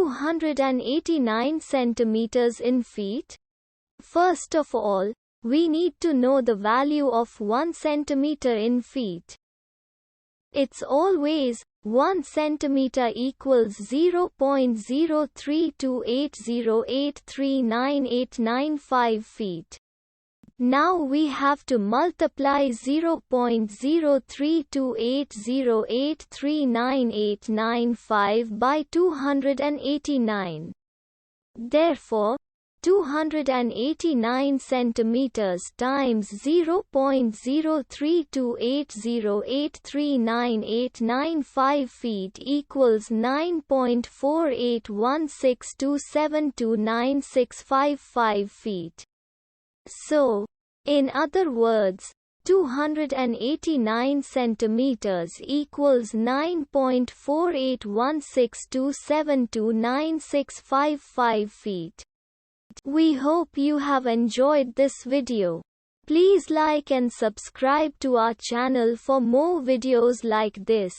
289 centimeters in feet? First of all, we need to know the value of 1 centimeter in feet. It's always 1 centimeter equals 0.03280839895 feet. Now we have to multiply 0.03280839895 by 289. Therefore, 289 centimeters times 0.03280839895 feet equals 9.4816272965 feet. So, in other words, 289 centimeters equals 9.4816272965 feet. We hope you have enjoyed this video. Please like and subscribe to our channel for more videos like this.